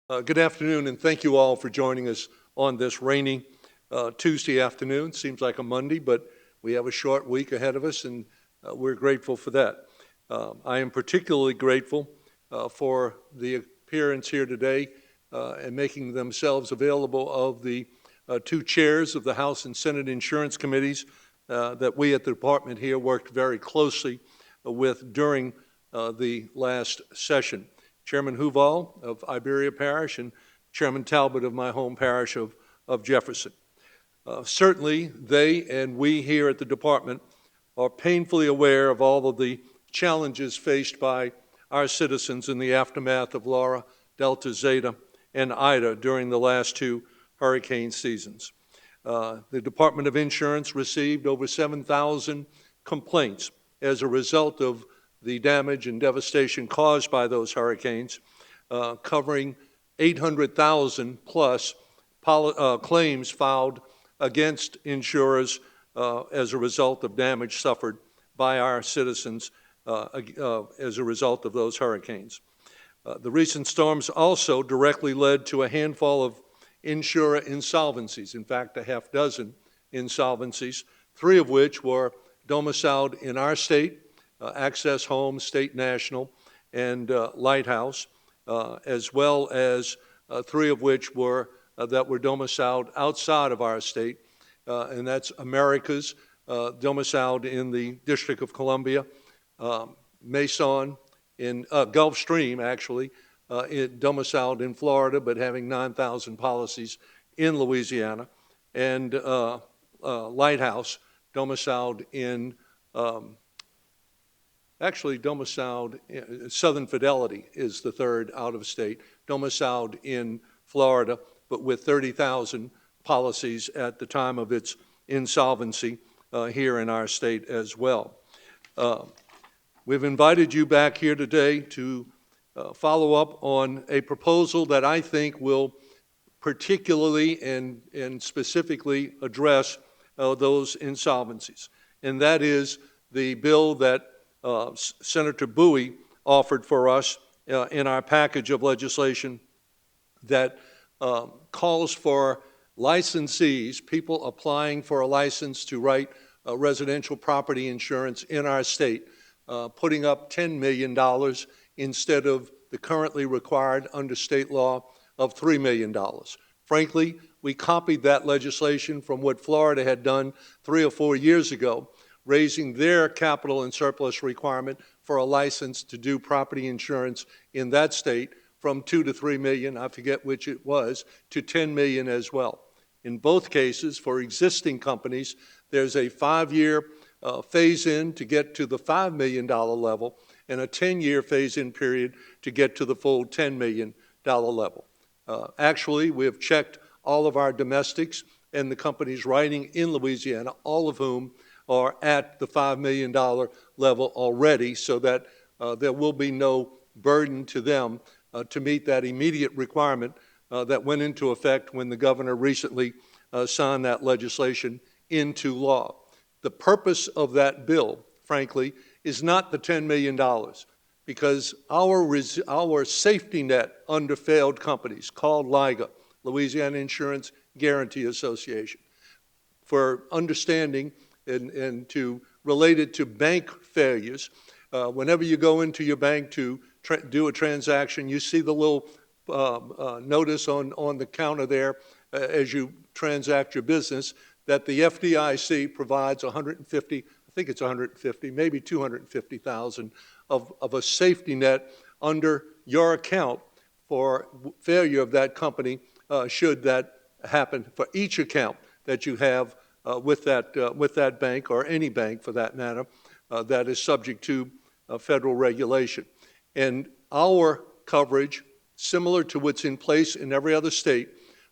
Good afternoon, and thank you all for joining us on this rainy Tuesday afternoon. Seems like a Monday, but we have a short week ahead of us, and we're grateful for that. I am particularly grateful for the appearance here today and making themselves available of the two chairs of the House and Senate Insurance Committees that we at the department here worked very closely with during the last session. Chairman Huval of Iberia Parish and Chairman Talbot of my home parish of Jefferson. Certainly, they and we here at the department are painfully aware of all of the challenges faced by our citizens in the aftermath of Laura, Delta, Zeta, and Ida during the last two hurricane seasons. The Department of Insurance received over 7,000 complaints as a result of the damage and devastation caused by those hurricanes, covering 800,000 plus claims filed against insurers as a result of damage suffered by our citizens as a result of those hurricanes. The recent storms also directly led to a handful of insurer insolvencies, in fact, a half dozen insolvencies, 3 of which were domiciled in our state, Access Home, State National, and Lighthouse, as well as 3 of which were that were domiciled outside of our state, and that's America's, domiciled in the District of Columbia, Mason in Gulfstream, actually, domiciled in Florida, but having 9,000 policies in Louisiana, and Lighthouse, domiciled in Southern Fidelity is the third out of state, domiciled in Florida, but with 30,000 policies at the time of its insolvency here in our state as well. We've invited you back here today to follow up on a proposal that I think will particularly and specifically address those insolvencies, and that is the bill that Senator Bowie offered for us in our package of legislation that calls for licensees, people applying for a license to write residential property insurance in our state, putting up $10 million instead of the currently required under state law of $3 million. Frankly, we copied that legislation from what Florida had done 3 or 4 years ago, raising their capital and surplus requirement for a license to do property insurance in that state from $2 to $3 million, I forget which it was, to $10 million as well. In both cases, for existing companies, there's a 5-year phase-in to get to the $5 million level and a 10-year phase-in period to get to the full $10 million level. Actually, we have checked all of our domestics and the companies writing in Louisiana, all of whom are at the $5 million level already, so that there will be no burden to them to meet that immediate requirement that went into effect when the governor recently signed that legislation into law. The purpose of that bill, frankly, is not the $10 million, because our safety net under failed companies, called LIGA, Louisiana Insurance Guarantee Association, for understanding and to relate it to bank failures. Whenever you go into your bank to do a transaction, you see the little notice on the counter there as you transact your business that the FDIC provides 150, I think it's 150, maybe 250,000 of a safety net under your account for failure of that company should that happen for each account that you have with that bank, or any bank for that matter, that is subject to federal regulation. And our coverage, similar to what's in place in every other state,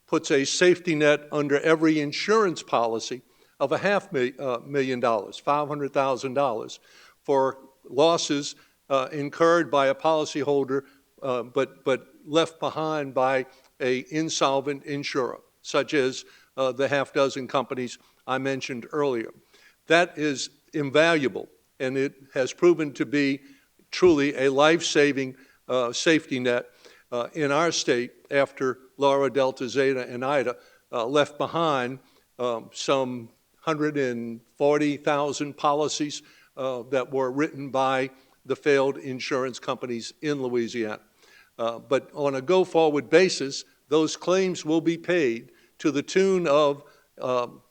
puts a safety net under every insurance policy of $500,000, $500,000 for losses incurred by a policyholder but left behind by an insolvent insurer, such as the half dozen companies I mentioned earlier. That is invaluable, and it has proven to be truly a life-saving safety net In our state, after Laura, Delta, Zeta, and Ida left behind some 140,000 policies that were written by the failed insurance companies in Louisiana. But on a go-forward basis, those claims will be paid to the tune of,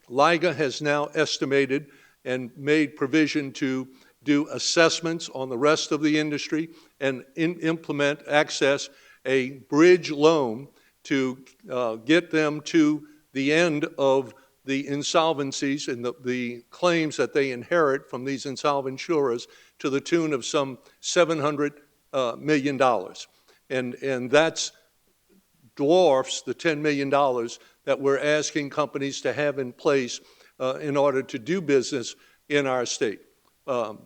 LIGA has now estimated and made provision to do assessments on the rest of the industry and access a bridge loan to get them to the end of the insolvencies and the claims that they inherit from these insolvent insurers to the tune of some $700 million. And that's dwarfs the $10 million that we're asking companies to have in place in order to do business in our state. The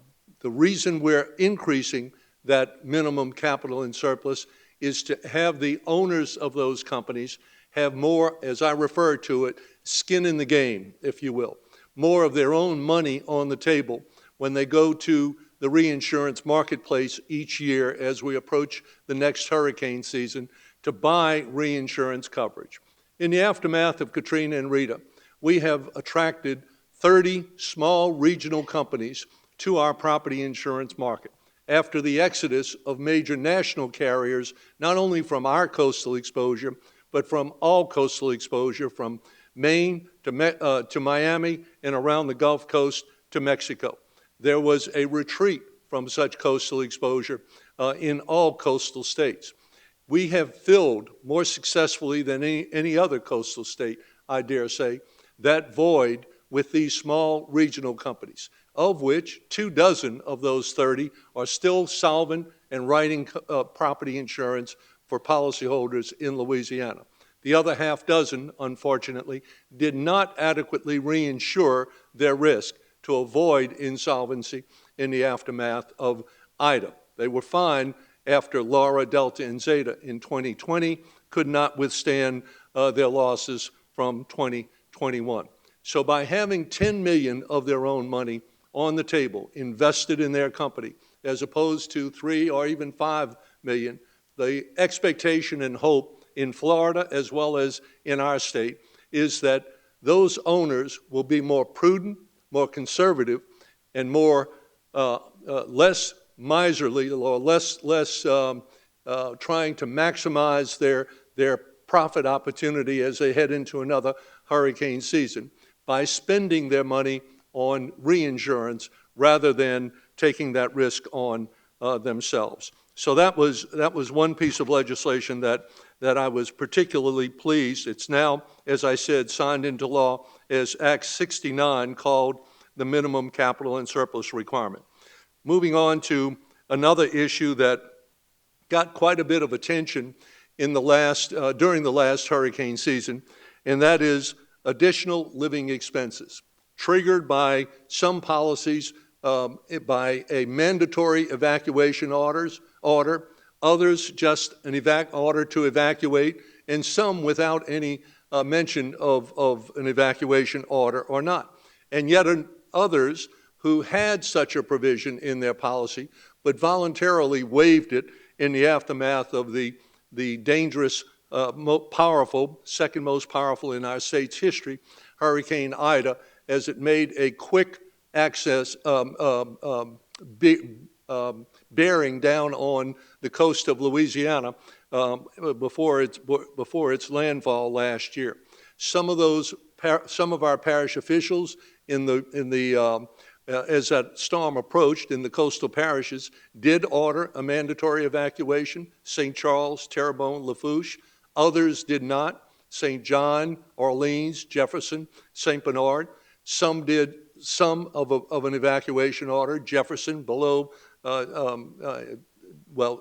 reason we're increasing that minimum capital and surplus is to have the owners of those companies have more, as I refer to it, skin in the game, if you will, more of their own money on the table when they go to the reinsurance marketplace each year as we approach the next hurricane season to buy reinsurance coverage. In the aftermath of Katrina and Rita, we have attracted 30 small regional companies to our property insurance market after the exodus of major national carriers, not only from our coastal exposure, but from all coastal exposure, from Maine to Miami and around the Gulf Coast to Mexico. There was a retreat from such coastal exposure in all coastal states. We have filled more successfully than any other coastal state, I dare say, that void with these small regional companies, of which 24 of those 30 are still solvent and writing property insurance for policyholders in Louisiana. The other half dozen, unfortunately, did not adequately reinsure their risk to avoid insolvency in the aftermath of Ida. They were fine after Laura, Delta, and Zeta in 2020, could not withstand their losses from 2021. So by having $10 million of their own money on the table, invested in their company, as opposed to $3 or even $5 million, the expectation and hope in Florida as well as in our state is that those owners will be more prudent, more conservative, and more less miserly or less trying to maximize their profit opportunity as they head into another hurricane season by spending their money on reinsurance rather than taking that risk on themselves. So that was one piece of legislation that I was particularly pleased. It's now, as I said, signed into law as Act 69, called the Minimum Capital and Surplus Requirement. Moving on to another issue that got quite a bit of attention in during the last hurricane season, and that is additional living expenses, triggered by some policies by a mandatory evacuation order, others just an order to evacuate, and some without any mention of an evacuation order or not. And yet others who had such a provision in their policy but voluntarily waived it in the aftermath of the dangerous, second most powerful in our state's history, Hurricane Ida, as it made a quick access bearing down on the coast of Louisiana before its landfall last year. Some of our parish officials as that storm approached in the coastal parishes did order a mandatory evacuation: St. Charles, Terrebonne, Lafourche. Others did not: St. John, Orleans, Jefferson, St. Bernard. Some did some of an evacuation order: Jefferson, below,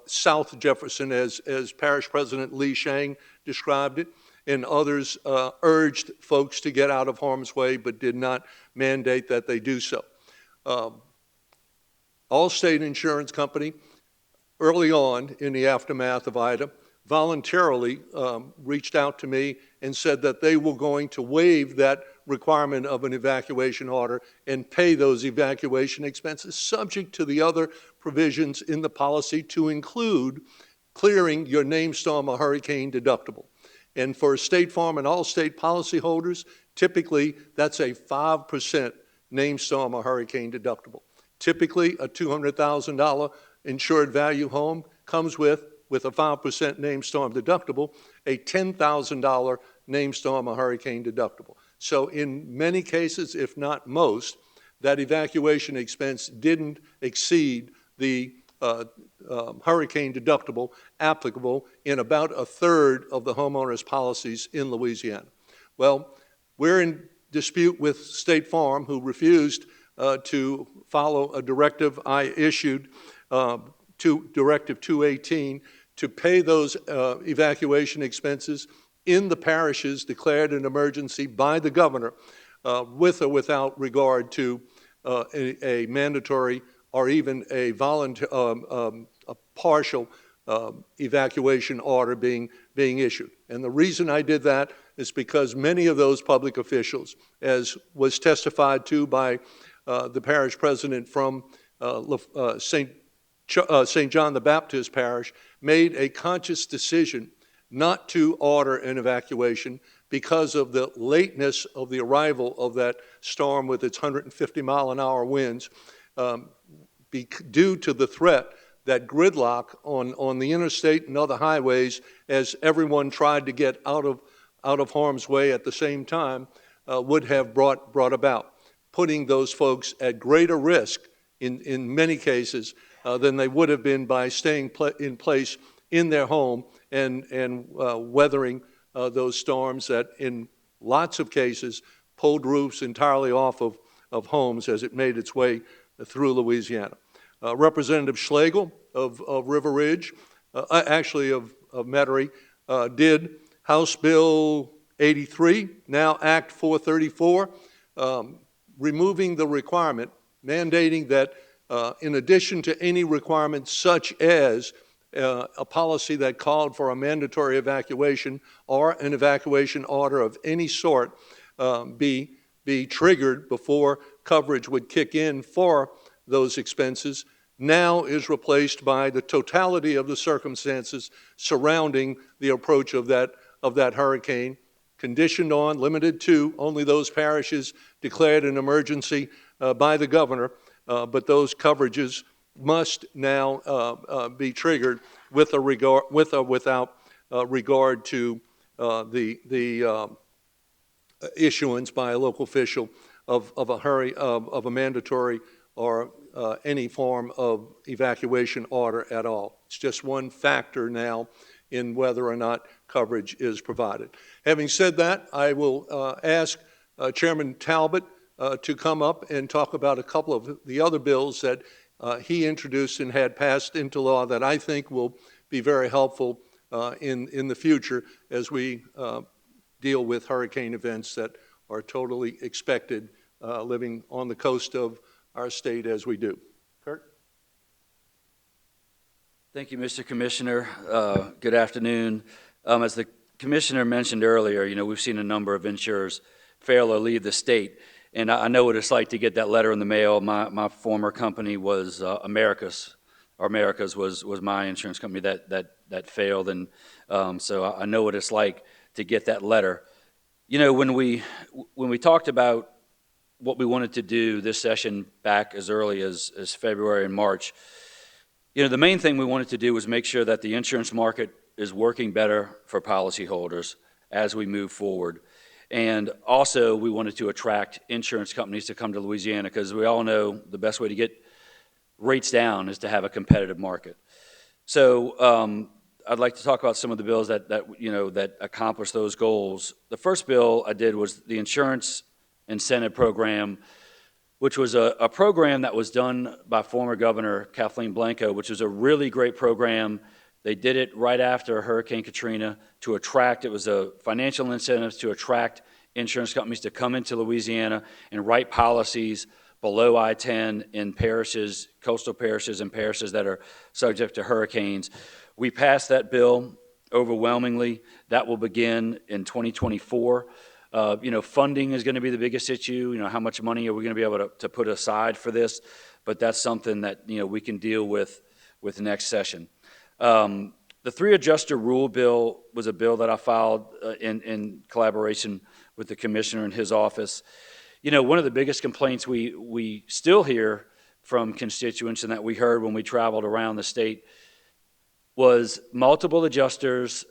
South Jefferson, as Parish President Lee Shang described it, and others urged folks to get out of harm's way but did not mandate that they do so. Allstate Insurance Company, early on in the aftermath of Ida, voluntarily reached out to me and said that they were going to waive that requirement of an evacuation order and pay those evacuation expenses, subject to the other provisions in the policy, to include clearing your named storm or hurricane deductible. And for State Farm and all state policyholders, typically that's a 5% named storm or hurricane deductible. Typically, a $200,000 insured value home comes with a 5% named storm deductible, a $10,000 named storm or hurricane deductible. So in many cases, if not most, that evacuation expense didn't exceed the hurricane deductible applicable in about a third of the homeowners' policies in Louisiana. Well, we're in dispute with State Farm, who refused to follow a directive I issued, Directive 218, to pay those evacuation expenses in the parishes declared an emergency by the governor, with or without regard to a mandatory or even a partial evacuation order being issued. And the reason I did that is because many of those public officials, as was testified to by the parish president from St. John the Baptist Parish, made a conscious decision not to order an evacuation because of the lateness of the arrival of that storm with its 150-mile-an-hour winds, due to the threat that gridlock on the interstate and other highways, as everyone tried to get out of harm's way at the same time, would have brought about, putting those folks at greater risk in many cases than they would have been by staying in place in their home and weathering those storms that in lots of cases pulled roofs entirely off of homes as it made its way through Louisiana. Representative Schlegel of River Ridge, actually of Metairie, did House Bill 83, now Act 434, removing the requirement, mandating that in addition to any requirements such as a policy that called for a mandatory evacuation or an evacuation order of any sort be triggered before coverage would kick in for those expenses, now is replaced by the totality of the circumstances surrounding the approach of that hurricane, conditioned on, limited to only those parishes declared an emergency by the governor, but those coverages must now be triggered with or without regard to the issuance by a local official of a mandatory or any form of evacuation order at all. It's just one factor now in whether or not coverage is provided. Having said that, I will ask Chairman Talbot to come up and talk about a couple of the other bills that he introduced and had passed into law that I think will be very helpful in the future as we deal with hurricane events that are totally expected living on the coast of our state as we do. Kirk? Thank you, Mr. Commissioner. Good afternoon. As the Commissioner mentioned earlier, we've seen a number of insurers fail or leave the state. And I know what it's like to get that letter in the mail. My former company was Americas was my insurance company that failed, and so I know what it's like to get that letter. When we talked about what we wanted to do this session back as early as February and March, the main thing we wanted to do was make sure that the insurance market is working better for policyholders as we move forward. And also, we wanted to attract insurance companies to come to Louisiana, because we all know the best way to get rates down is to have a competitive market. So I'd like to talk about some of the bills that accomplish those goals. The first bill I did was the Insurance Incentive Program, which was a program that was done by former Governor Kathleen Blanco, which was a really great program. They did it right after Hurricane Katrina to attract, it was a financial incentives to attract insurance companies to come into Louisiana and write policies below I-10 in parishes, coastal parishes and parishes that are subject to hurricanes. We passed that bill overwhelmingly. That will begin in 2024. Funding is going to be the biggest issue. How much money are we going to be able to put aside for this? But that's something that we can deal with next session. The The three adjuster rule bill was a bill that I filed in collaboration with the commissioner in his office. You know, one of the biggest complaints we still hear from constituents and that we heard when we traveled around the state was multiple adjusters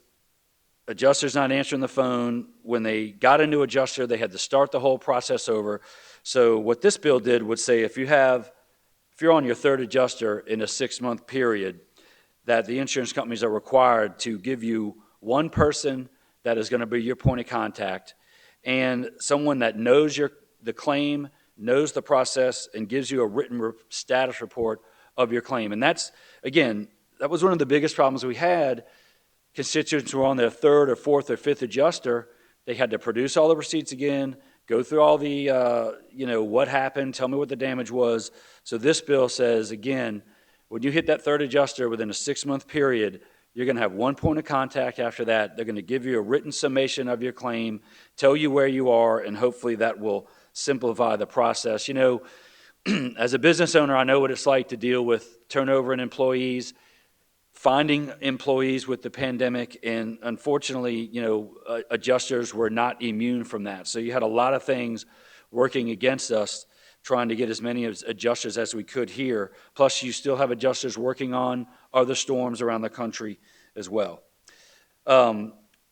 not answering the phone. When they got a new adjuster, they had to start the whole process over. So what this bill did would say if you're on your third adjuster in a 6-month period, that the insurance companies are required to give you one person that is going to be your point of contact and someone that knows the claim, knows the process, and gives you a written status report of your claim. And that's, again, that was one of the biggest problems we had. Constituents were on their third or fourth or fifth adjuster. They had to produce all the receipts again, go through all the, what happened, tell me what the damage was. So this bill says, again, when you hit that third adjuster within a 6-month period, you're going to have one point of contact after that. They're going to give you a written summation of your claim, tell you where you are, and hopefully that will simplify the process. You know, as a business owner, I know what it's like to deal with turnover in employees, finding employees with the pandemic, and unfortunately, adjusters were not immune from that. So you had a lot of things working against us, trying to get as many adjusters as we could here. Plus, you still have adjusters working on other storms around the country as well.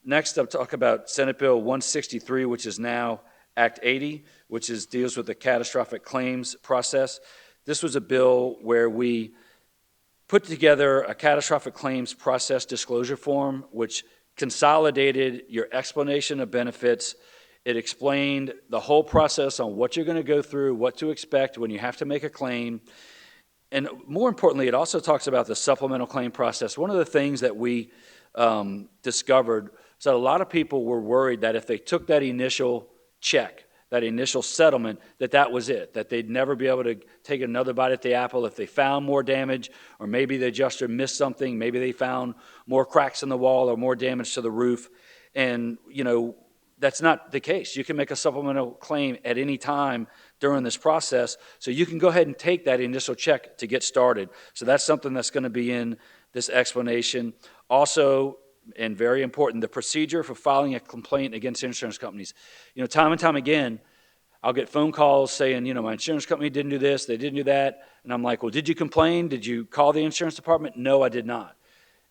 Next, I'll talk about Senate Bill 163, which is now Act 80, which deals with the catastrophic claims process. This was a bill where we put together a catastrophic claims process disclosure form, which consolidated your explanation of benefits. It explained the whole process on what you're going to go through, what to expect when you have to make a claim. And more importantly, it also talks about the supplemental claim process. One of the things that we discovered is that a lot of people were worried that if they took that initial check, that initial settlement, that was it, that they'd never be able to take another bite at the apple if they found more damage, or maybe the adjuster missed something, maybe they found more cracks in the wall or more damage to the roof. And, that's not the case. You can make a supplemental claim at any time during this process, so you can go ahead and take that initial check to get started. So that's something that's going to be in this explanation. Also, and very important, the procedure for filing a complaint against insurance companies. Time and time again, I'll get phone calls saying, my insurance company didn't do this, they didn't do that. And I'm like, well, did you complain? Did you call the insurance department? No, I did not.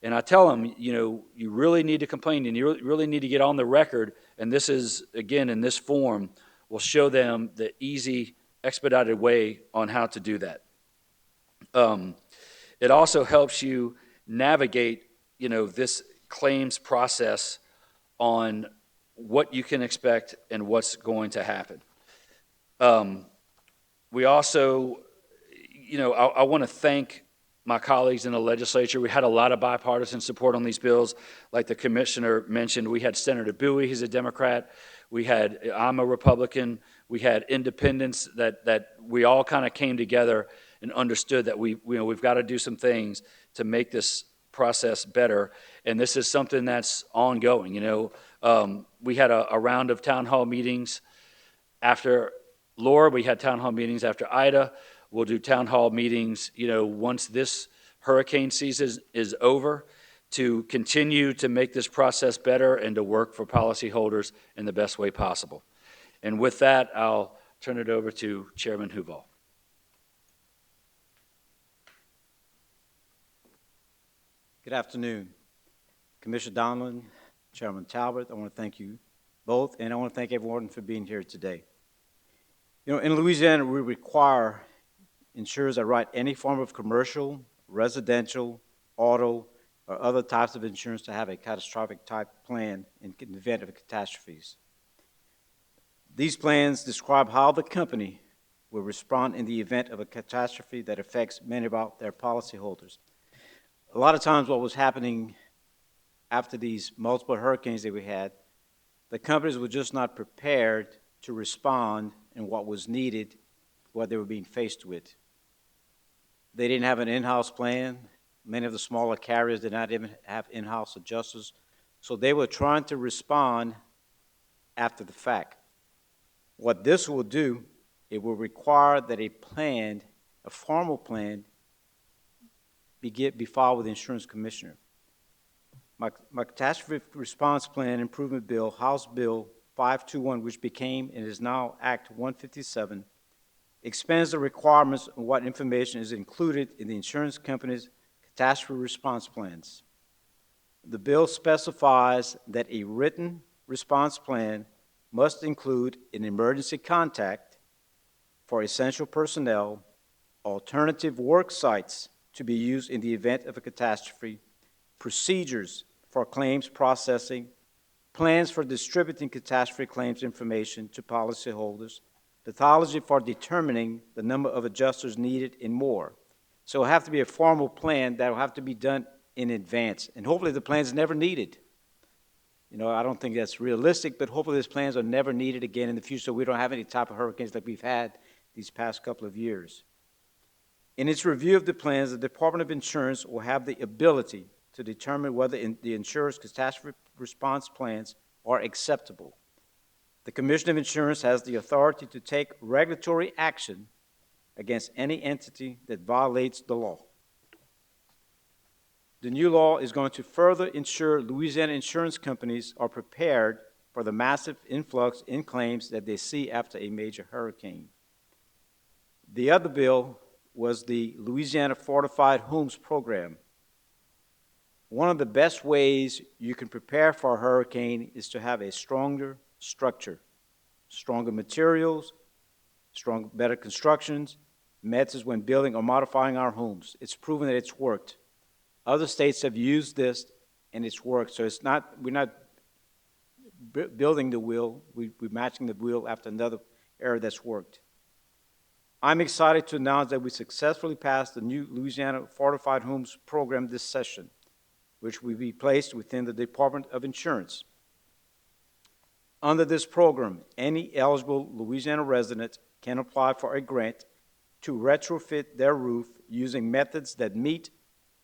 And I tell them, you really need to complain and you really need to get on the record. And this is, again, in this form, will show them the easy, expedited way on how to do that. It also helps you navigate, this claims process on what you can expect and what's going to happen. We also, I want to thank my colleagues in the legislature. We had a lot of bipartisan support on these bills. Like the commissioner mentioned, we had Senator Bowie, he's a Democrat. I'm a Republican. We had independents that we all kind of came together and understood that we've got to do some things to make this process better. And this is something that's ongoing. We had a round of town hall meetings after Laura. We had town hall meetings after Ida. We'll do town hall meetings, once this hurricane season is over, to continue to make this process better and to work for policyholders in the best way possible. And with that, I'll turn it over to Chairman Huval. Good afternoon. Commissioner Donelon, Chairman Talbot, I want to thank you both, and I want to thank everyone for being here today. In Louisiana, we require insurers that write any form of commercial, residential, auto, or other types of insurance to have a catastrophic type plan in the event of catastrophes. These plans describe how the company will respond in the event of a catastrophe that affects many of their policyholders. A lot of times what was happening after these multiple hurricanes that we had, the companies were just not prepared to respond in what was needed, what they were being faced with. They didn't have an in-house plan. Many of the smaller carriers did not even have in-house adjusters. So they were trying to respond after the fact. What this will do, it will require that a formal plan, be filed with the insurance commissioner. My catastrophe response plan improvement bill, House Bill 521, which became and is now Act 157, expands the requirements on what information is included in the insurance company's catastrophe response plans. The bill specifies that a written response plan must include an emergency contact for essential personnel, alternative work sites to be used in the event of a catastrophe, procedures for claims processing, plans for distributing catastrophe claims information to policyholders, methodology for determining the number of adjusters needed, and more. So it'll have to be a formal plan that will have to be done in advance, and hopefully the plan's never needed. You know, I don't think that's realistic, but hopefully these plans are never needed again in the future so we don't have any type of hurricanes like we've had these past couple of years. In its review of the plans, the Department of Insurance will have the ability to determine whether the insurer's catastrophe response plans are acceptable. The Commission of Insurance has the authority to take regulatory action against any entity that violates the law. The new law is going to further ensure Louisiana insurance companies are prepared for the massive influx in claims that they see after a major hurricane. The other bill was the Louisiana Fortified Homes Program. One of the best ways you can prepare for a hurricane is to have a stronger structure, stronger materials, better constructions, methods when building or modifying our homes. It's proven that it's worked. Other states have used this, and it's worked. So it's not, we're not building the wheel, we're matching the wheel after another area that's worked. I'm excited to announce that we successfully passed the new Louisiana Fortified Homes Program this session, which will be placed within the Department of Insurance. Under this program, any eligible Louisiana resident can apply for a grant to retrofit their roof using methods that meet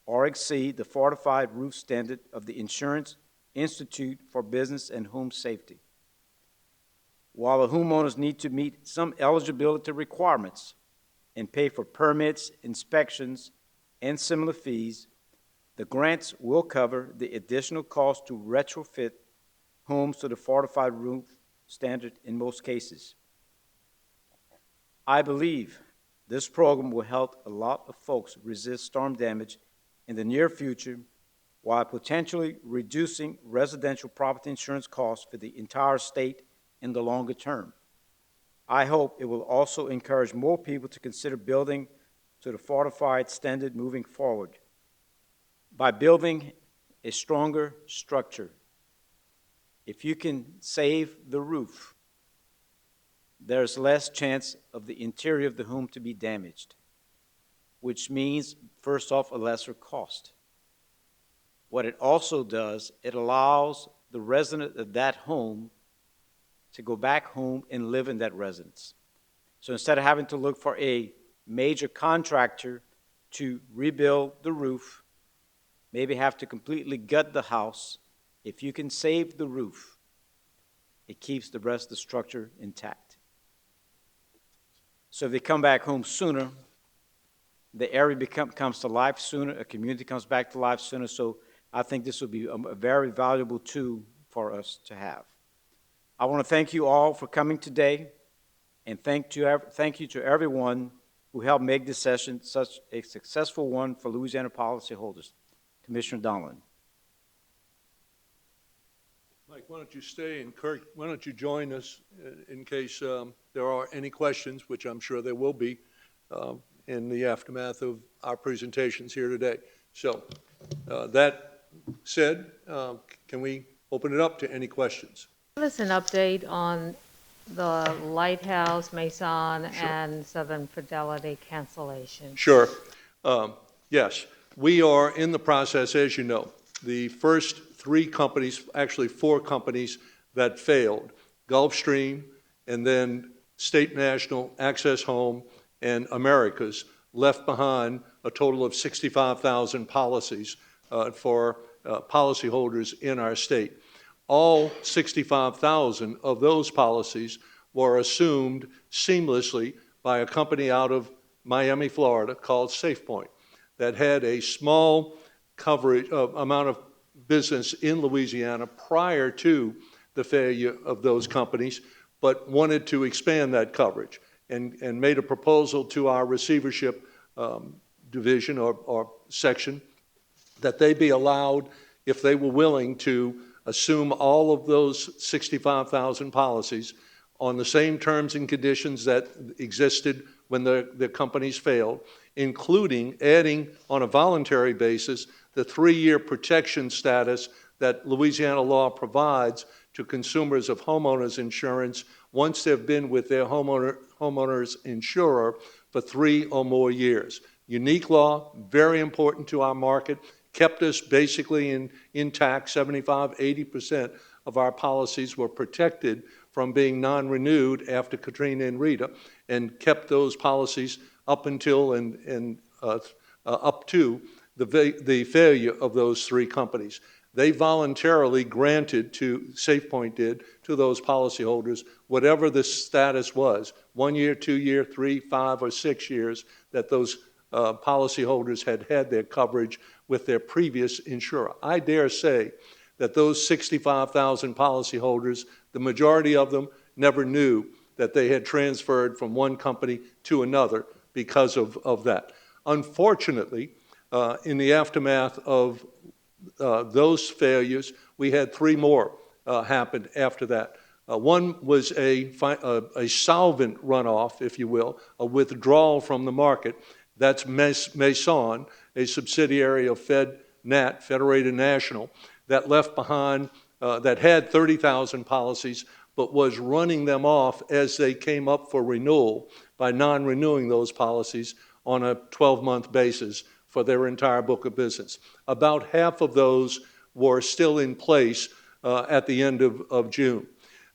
or exceed the fortified roof standard of the Insurance Institute for Business and Home Safety. While the homeowners need to meet some eligibility requirements and pay for permits, inspections, and similar fees, the grants will cover the additional cost to retrofit homes to the fortified roof standard in most cases. I believe this program will help a lot of folks resist storm damage in the near future while potentially reducing residential property insurance costs for the entire state in the longer term. I hope it will also encourage more people to consider building to the fortified standard moving forward. By building a stronger structure, if you can save the roof, there's less chance of the interior of the home to be damaged, which means, first off, a lesser cost. What it also does, it allows the resident of that home to go back home and live in that residence. So instead of having to look for a major contractor to rebuild the roof, maybe have to completely gut the house, if you can save the roof, it keeps the rest of the structure intact. So if they come back home sooner, the area comes to life sooner, a community comes back to life sooner, so I think this will be a very valuable tool for us to have. I want to thank you all for coming today, and thank you to everyone who helped make this session such a successful one for Louisiana policyholders. Commissioner Donelon. Mike, why don't you stay, and Kirk, why don't you join us in case there are any questions, which I'm sure there will be in the aftermath of our presentations here today. So that said, can we open it up to any questions? Give us an update on the Lighthouse, Maison, and Southern Fidelity cancellation. Sure. Yes, we are in the process, as you know. The first three companies, actually four companies that failed, Gulfstream, and then State National, Access Home, and Americas, left behind a total of 65,000 policies for policyholders in our state. All 65,000 of those policies were assumed seamlessly by a company out of Miami, Florida called SafePoint that had a small coverage amount of business in Louisiana prior to the failure of those companies, but wanted to expand that coverage and made a proposal to our receivership division or section that they be allowed, if they were willing, to assume all of those 65,000 policies on the same terms and conditions that existed when the companies failed, including adding on a voluntary basis the 3-year protection status that Louisiana law provides to consumers of homeowners insurance once they've been with their homeowners insurer for 3 or more years. Unique law, very important to our market, kept us basically intact. 75–80% of our policies were protected from being non-renewed after Katrina and Rita, and kept those policies up until up to the failure of those 3 companies. They voluntarily granted SafePoint did, to those policyholders, whatever the status was, 1 year, 2 year, 3, 5, or 6 years, that those policyholders had their coverage with their previous insurer. I dare say that those 65,000 policyholders, the majority of them never knew that they had transferred from one company to another because of that. Unfortunately, in the aftermath of those failures, we had 3 more happen after that. One was a solvent runoff, if you will, a withdrawal from the market. That's Maison, a subsidiary of FedNat, Federated National, that left behind, that had 30,000 policies, but was running them off as they came up for renewal by non-renewing those policies on a 12-month basis for their entire book of business. About half of those were still in place at the end of June.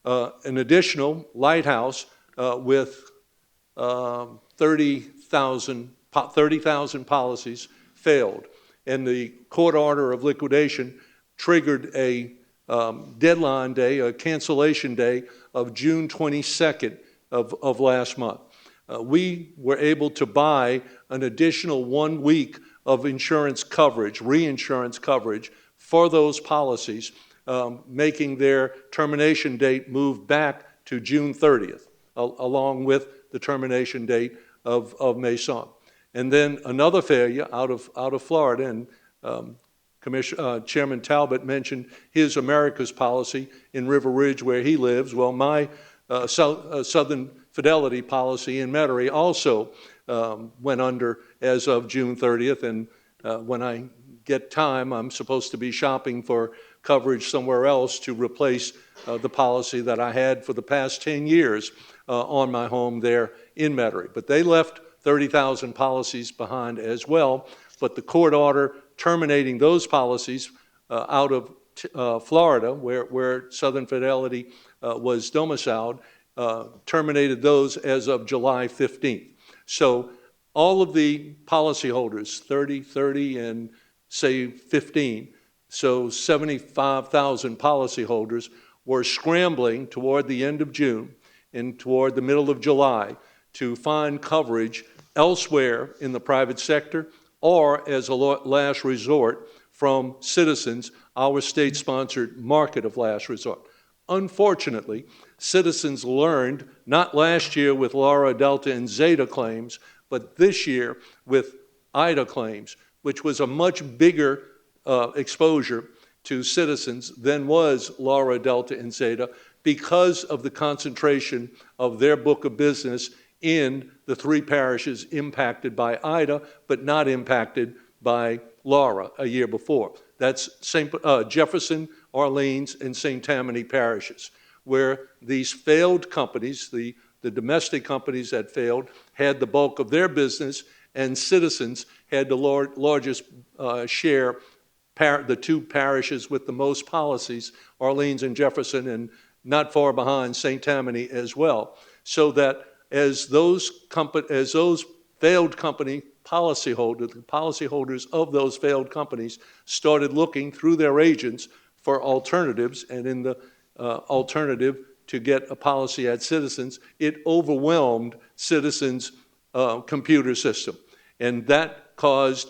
An additional Lighthouse with 30,000 policies failed, and the court order of liquidation triggered a deadline day, a cancellation day of June 22nd of last month. We were able to buy an additional 1 week of insurance coverage, reinsurance coverage, for those policies, making their termination date move back to June 30th, along with the termination date of Maison. And then another failure out of Florida, and Chairman Talbot mentioned his America's policy in River Ridge where he lives. Well, my Southern Fidelity policy in Metairie also went under as of June 30th, and when I get time, I'm supposed to be shopping for coverage somewhere else to replace the policy that I had for the past 10 years on my home there in Metairie. But they left 30,000 policies behind as well, but the court order terminating those policies out of Florida, where Southern Fidelity was domiciled, terminated those as of July 15th. So all of the policyholders, 30, and say 15, so 75,000 policyholders were scrambling toward the end of June and toward the middle of July to find coverage elsewhere in the private sector or as a last resort from Citizens, our state-sponsored market of last resort. Unfortunately, Citizens learned, not last year with Laura, Delta, and Zeta claims, but this year with Ida claims, which was a much bigger exposure to Citizens than was Laura, Delta, and Zeta, because of the concentration of their book of business in the 3 parishes impacted by Ida, but not impacted by Laura a year before. That's Jefferson, Orleans, and St. Tammany parishes, where these failed companies, the domestic companies that failed, had the bulk of their business, and Citizens had the largest share, the 2 parishes with the most policies, Orleans and Jefferson, and not far behind St. Tammany as well. So that as those failed company policyholders, the policyholders of those failed companies started looking through their agents for alternatives, and in the alternative to get a policy at Citizens, it overwhelmed Citizens' computer system. And that caused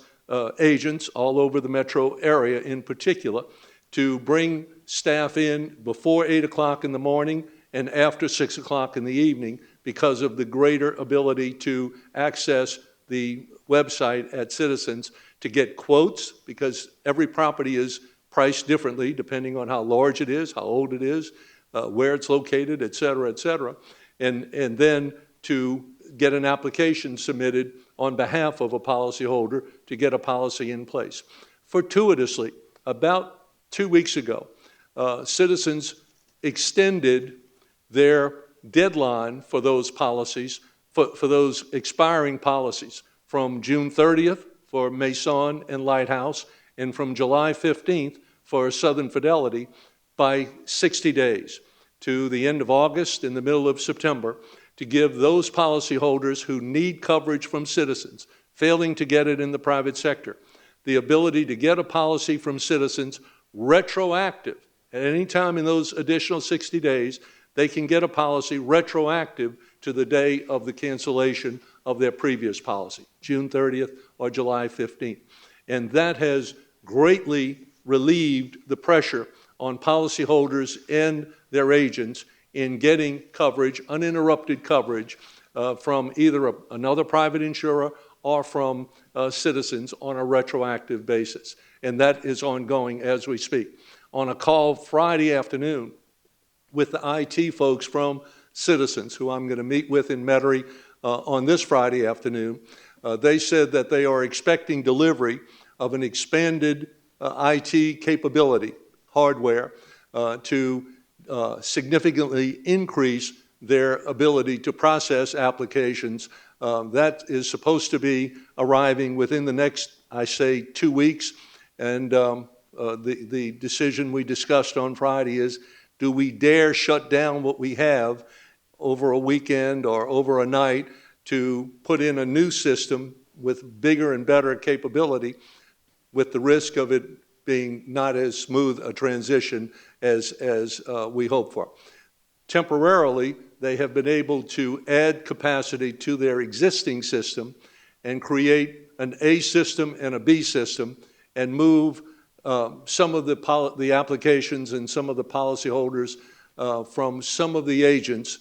agents all over the metro area in particular to bring staff in before 8 o'clock in the morning and after 6 o'clock in the evening because of the greater ability to access the website at Citizens to get quotes, because every property is priced differently depending on how large it is, how old it is, where it's located, et cetera, and then to get an application submitted on behalf of a policyholder to get a policy in place. Fortuitously, about 2 weeks ago, Citizens extended their deadline for those policies, for those expiring policies, from June 30th for Maison and Lighthouse, and from July 15th for Southern Fidelity by 60 days to the end of August, in the middle of September, to give those policyholders who need coverage from Citizens, failing to get it in the private sector, the ability to get a policy from Citizens retroactive. At any time in those additional 60 days, they can get a policy retroactive to the day of the cancellation of their previous policy, June 30th or July 15th. And that has greatly relieved the pressure on policyholders and their agents in getting coverage, uninterrupted coverage, from either another private insurer or from Citizens on a retroactive basis. And that is ongoing as we speak. On a call Friday afternoon with the IT folks from Citizens, who I'm going to meet with in Metairie on this Friday afternoon, they said that they are expecting delivery of an expanded IT capability, hardware, to significantly increase their ability to process applications. That is supposed to be arriving within the next, I say, 2 weeks. And the decision we discussed on Friday is, do we dare shut down what we have over a weekend or over a night to put in a new system with bigger and better capability, with the risk of it being not as smooth a transition as we hope for? Temporarily, they have been able to add capacity to their existing system and create an A system and a B system and move some of the applications and some of the policyholders from some of the agents,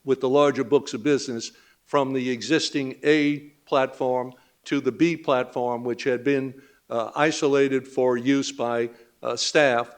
with the larger books of business, from the existing A platform to the B platform, which had been isolated for use by staff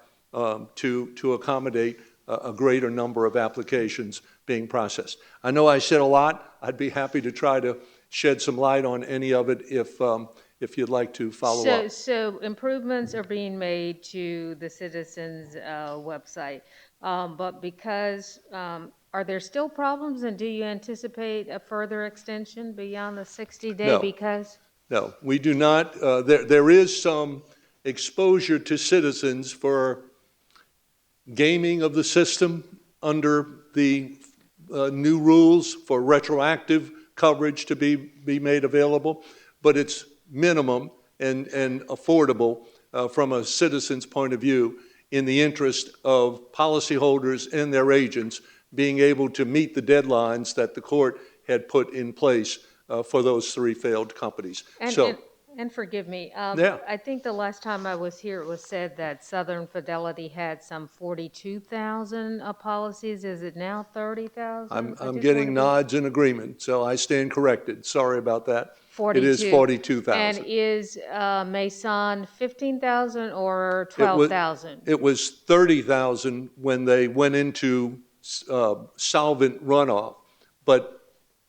to accommodate a greater number of applications being processed. I know I said a lot. I'd be happy to try to shed some light on any of it if you'd like to follow up. So improvements are being made to the Citizens website, but because, are there still problems, and do you anticipate a further extension beyond the 60-day? No. Because? No, we do not. There is some exposure to Citizens for gaming of the system under the new rules for retroactive coverage to be made available, but it's minimum and affordable from a Citizen's point of view, in the interest of policyholders and their agents being able to meet the deadlines that the court had put in place for those 3 failed companies. And forgive me, Yeah. I think the last time I was here, it was said that Southern Fidelity had some 42,000 policies. Is it now 30,000? I'm getting nods in agreement, so I stand corrected. Sorry about that. 42. It is 42,000. And is Maison 15,000 or 12,000? It was 30,000 when they went into solvent runoff. But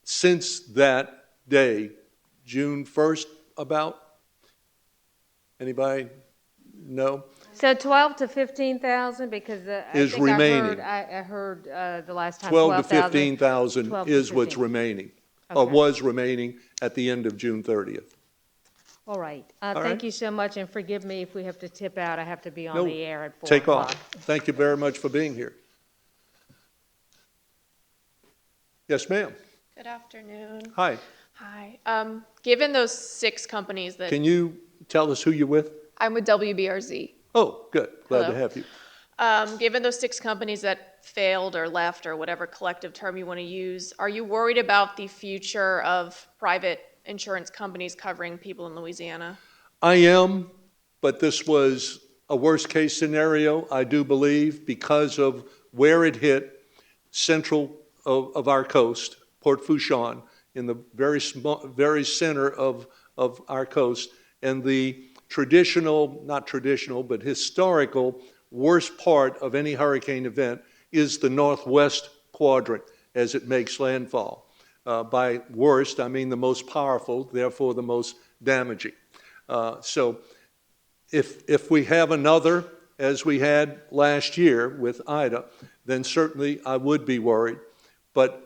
since that day, June 1st, about? Anybody? No? So 12 to 15,000, because Is remaining. I heard the last time 12 to 12,000. 15,000 is what's 15. remaining, or Okay. was remaining at the end of June 30th. All right. right. Thank you so much, and forgive me if we have to tip out. I have to be on No, the air at 4 Take o'clock. off. Thank you very much for being here. Yes, ma'am. Good afternoon. Hi. Hi. Given those 6 companies that Can you tell us who you're with? I'm with WBRZ, Oh, good. Glad to Hello. have you. given those 6 companies that failed or left or whatever collective term you want to use, are you worried about the future of private insurance companies covering people in Louisiana? I am, but this was a worst-case scenario, I do believe, because of where it hit, central of our coast, Port Fourchon, in the very center of our coast, and the traditional, not traditional, but historical worst part of any hurricane event is the northwest quadrant as it makes landfall. By worst, I mean the most powerful, therefore the most damaging. So if we have another, as we had last year with Ida, then certainly I would be worried. But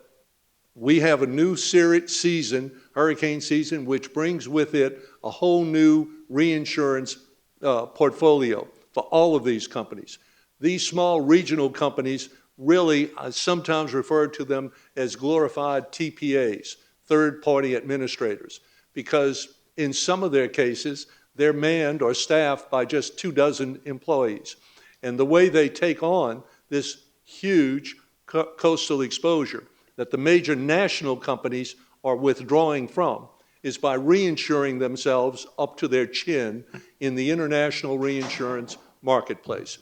we have a new season, hurricane season, which brings with it a whole new reinsurance portfolio for all of these companies. These small regional companies really, I sometimes refer to them as glorified TPAs, third-party administrators, because in some of their cases, they're manned or staffed by just 24 employees. And the way they take on this huge coastal exposure that the major national companies are withdrawing from is by reinsuring themselves up to their chin in the international reinsurance marketplace,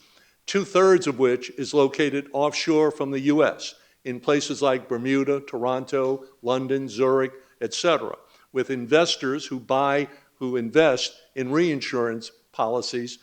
2/3 of which is located offshore from the U.S. in places like Bermuda, Toronto, London, Zurich, etc., with investors who invest in reinsurance policies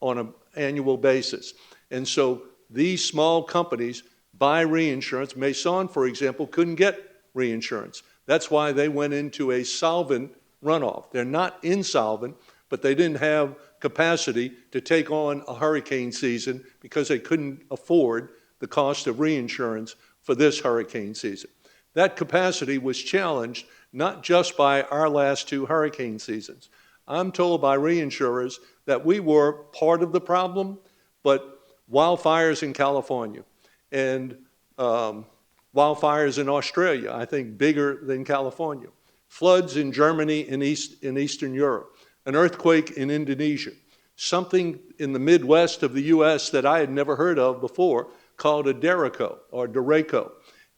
on an annual basis. And so these small companies buy reinsurance. Maison, for example, couldn't get reinsurance. That's why they went into a solvent runoff. They're not insolvent, but they didn't have capacity to take on a hurricane season because they couldn't afford the cost of reinsurance for this hurricane season. That capacity was challenged not just by our last 2 hurricane seasons. I'm told by reinsurers that we were part of the problem, but wildfires in California and wildfires in Australia, I think bigger than California, floods in Germany and in Eastern Europe, an earthquake in Indonesia, something in the Midwest of the U.S. that I had never heard of before called a derecho.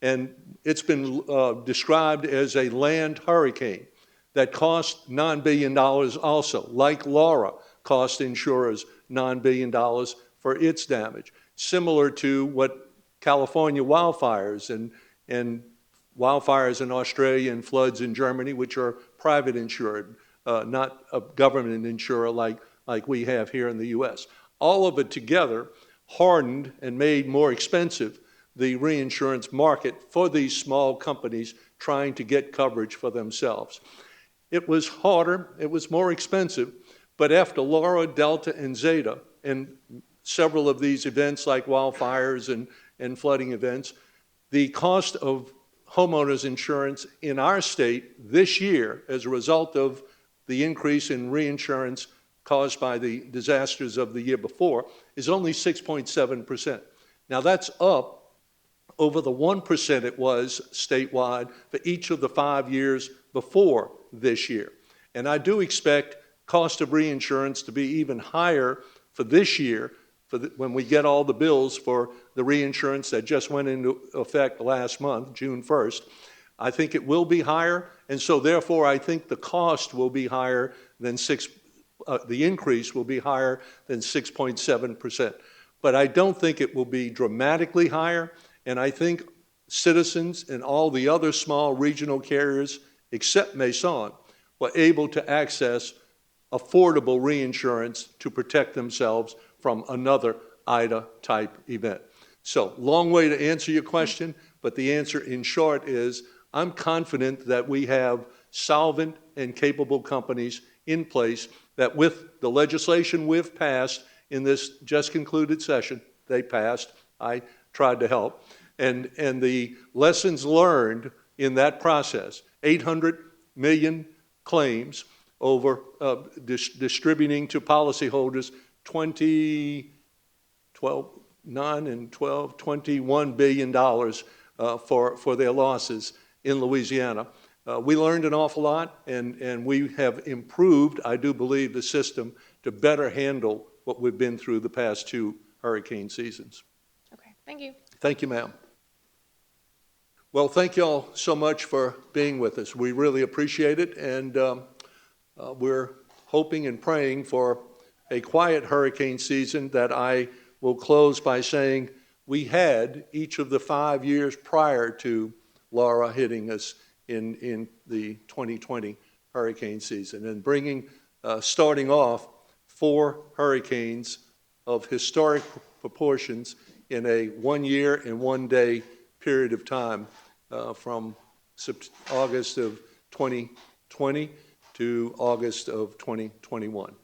And it's been described as a land hurricane that cost $9 billion also, like Laura cost insurers $9 billion for its damage, similar to what California wildfires and wildfires in Australia and floods in Germany, which are private insured, not a government insurer like we have here in the U.S. All of it together hardened and made more expensive the reinsurance market for these small companies trying to get coverage for themselves. It was harder, it was more expensive, but after Laura, Delta, and Zeta, and several of these events like wildfires and flooding events, the cost of homeowners insurance in our state this year, as a result of the increase in reinsurance caused by the disasters of the year before, is only 6.7%. Now that's up over the 1% it was statewide for each of the 5 years before this year. And I do expect cost of reinsurance to be even higher for this year when we get all the bills for the reinsurance that just went into effect last month, June 1st. I think it will be higher, and so therefore I think the cost will be higher than the increase will be higher than 6.7%. But I don't think it will be dramatically higher, and I think Citizens and all the other small regional carriers, except Maison, were able to access affordable reinsurance to protect themselves from another Ida-type event. So, long way to answer your question, but the answer in short is I'm confident that we have solvent and capable companies in place that with the legislation we've passed in this just concluded session, they passed, I tried to help, and the lessons learned in that process, 800 million claims over distributing to policyholders $21 billion for their losses in Louisiana. We learned an awful lot, and we have improved, I do believe, the system to better handle what we've been through the past 2 hurricane seasons. Okay, thank you. Thank you, ma'am. Well, thank you all so much for being with us. We really appreciate it, and we're hoping and praying for a quiet hurricane season that I will close by saying we had each of the 5 years prior to Laura hitting us in the 2020 hurricane season, and starting off 4 hurricanes of historic proportions in a 1 year and 1 day period of time, from August of 2020 to August of 2021.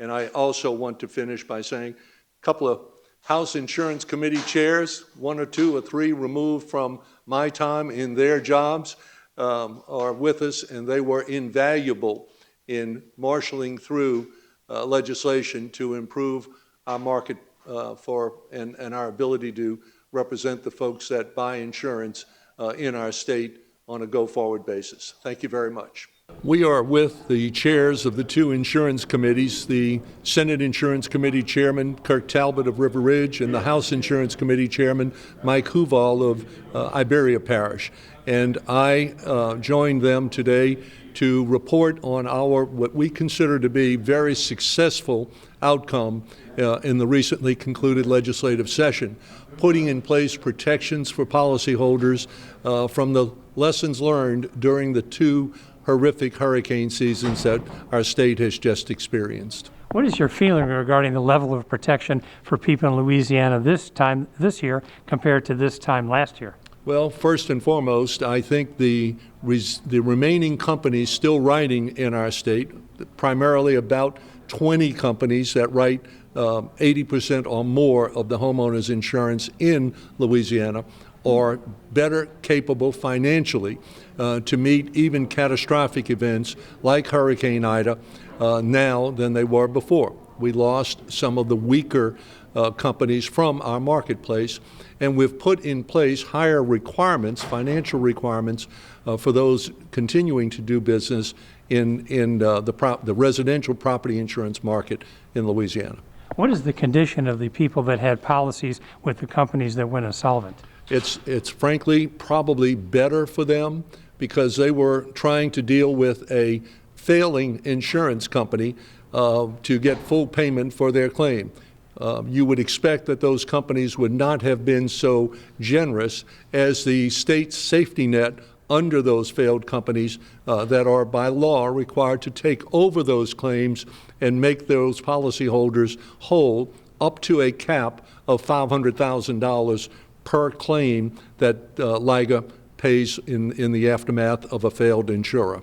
And I also want to finish by saying a couple of House Insurance Committee chairs, 1 or 2 or 3 removed from my time in their jobs, are with us, and they were invaluable in marshaling through legislation to improve our market and our ability to represent the folks that buy insurance in our state on a go-forward basis. Thank you very much. We are with the chairs of the 2 insurance committees, the Senate Insurance Committee Chairman Kirk Talbot of River Ridge and the House Insurance Committee Chairman Mike Huval of Iberia Parish. And I joined them today to report on what we consider to be very successful outcome in the recently concluded legislative session, putting in place protections for policyholders from the lessons learned during the 2 horrific hurricane seasons that our state has just experienced. What is your feeling regarding the level of protection for people in Louisiana this year compared to this time last year? Well, first and foremost, I think the remaining companies still writing in our state, primarily about 20 companies that write 80% or more of the homeowners insurance in Louisiana, are better capable financially to meet even catastrophic events like Hurricane Ida now than they were before. We lost some of the weaker companies from our marketplace, and we've put in place higher requirements, financial requirements, for those continuing to do business in the residential property insurance market in Louisiana. What is the condition of the people that had policies with the companies that went insolvent? It's frankly probably better for them because they were trying to deal with a failing insurance company to get full payment for their claim. You would expect that those companies would not have been so generous as the state's safety net under those failed companies that are by law required to take over those claims and make those policyholders whole up to a cap of $500,000 per claim that LIGA pays in the aftermath of a failed insurer.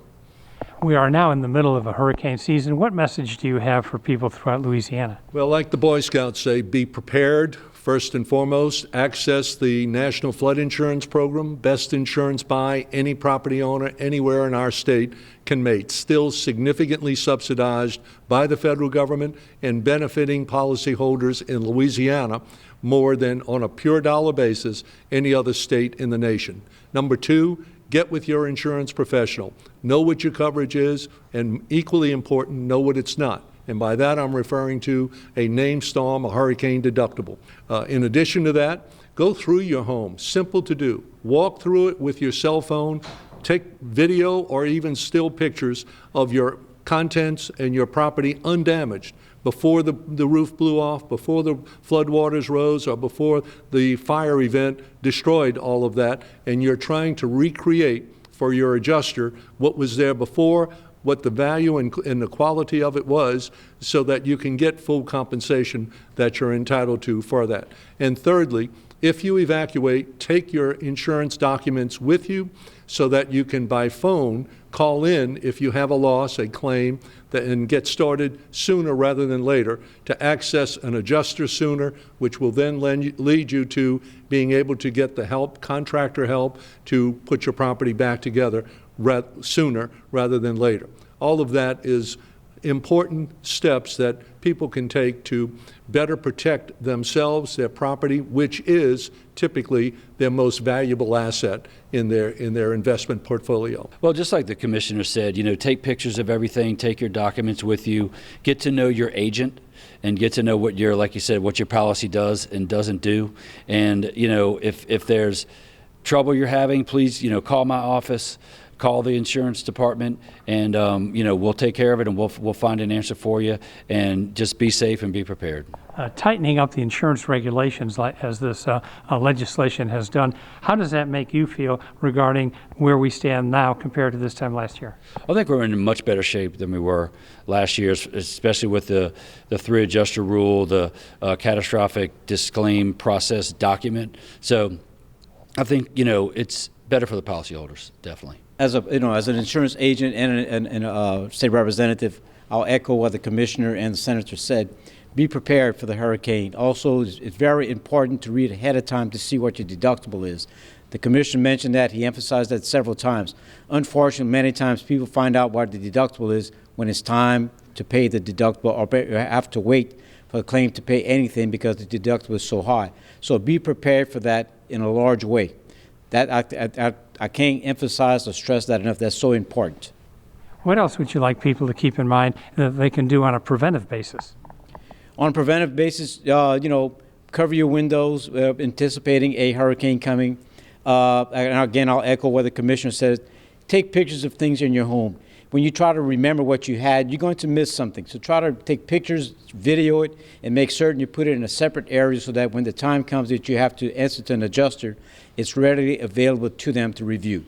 We are now in the middle of a hurricane season. What message do you have for people throughout Louisiana? Well, like the Boy Scouts say, be prepared. First and foremost, access the National Flood Insurance Program, best insurance by any property owner anywhere in our state can make. Still significantly subsidized by the federal government and benefiting policyholders in Louisiana more than on a pure dollar basis any other state in the nation. Number 2, get with your insurance professional. Know what your coverage is, and equally important, know what it's not. And by that, I'm referring to a named storm, a hurricane deductible. In addition to that, go through your home. Simple to do. Walk through it with your cell phone. Take video or even still pictures of your contents and your property undamaged before the roof blew off, before the floodwaters rose, or before the fire event destroyed all of that. And you're trying to recreate for your adjuster what was there before, what the value and the quality of it was, so that you can get full compensation that you're entitled to for that. And thirdly, if you evacuate, take your insurance documents with you so that you can, by phone, call in if you have a loss, a claim, and get started sooner rather than later to access an adjuster sooner, which will then lead you to being able to get the help, contractor help, to put your property back together sooner rather than later. All of that is important steps that people can take to better protect themselves, their property, which is typically their most valuable asset in their investment portfolio. Well, just like the commissioner said, take pictures of everything, take your documents with you, get to know your agent, and get to know what like you said, what your policy does and doesn't do. And, if there's trouble you're having, please, call my office, call the insurance department, and, we'll take care of it, and we'll find an answer for you, and just be safe and be prepared. Tightening up the insurance regulations as this legislation has done, how does that make you feel regarding where we stand now compared to this time last year? I think we're in much better shape than we were last year, especially with the three adjuster rule, the catastrophic disclaim process document. So I think, it's better for the policyholders, definitely. As an insurance agent and a state representative, I'll echo what the commissioner and the senator said. Be prepared for the hurricane. Also, it's very important to read ahead of time to see what your deductible is. The commissioner mentioned that. He emphasized that several times. Unfortunately, many times people find out what the deductible is when it's time to pay the deductible, or have to wait for the claim to pay anything because the deductible is so high. So be prepared for that in a large way. That I can't emphasize or stress that enough. That's so important. What else would you like people to keep in mind that they can do on a preventive basis? On a preventive basis, cover your windows, anticipating a hurricane coming. And again, I'll echo what the commissioner says. Take pictures of things in your home. When you try to remember what you had, you're going to miss something. So try to take pictures, video it, and make certain you put it in a separate area so that when the time comes that you have to answer to an adjuster, it's readily available to them to review.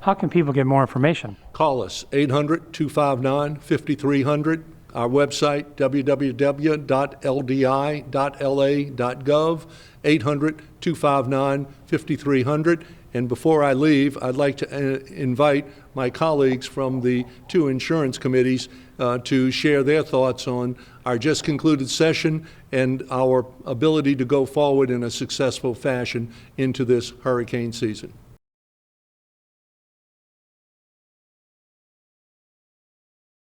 How can people get more information? Call us, 800-259-5300. Our website, www.ldi.la.gov, 800-259-5300. And before I leave, I'd like to invite my colleagues from the two insurance committees to share their thoughts on our just concluded session and our ability to go forward in a successful fashion into this hurricane season.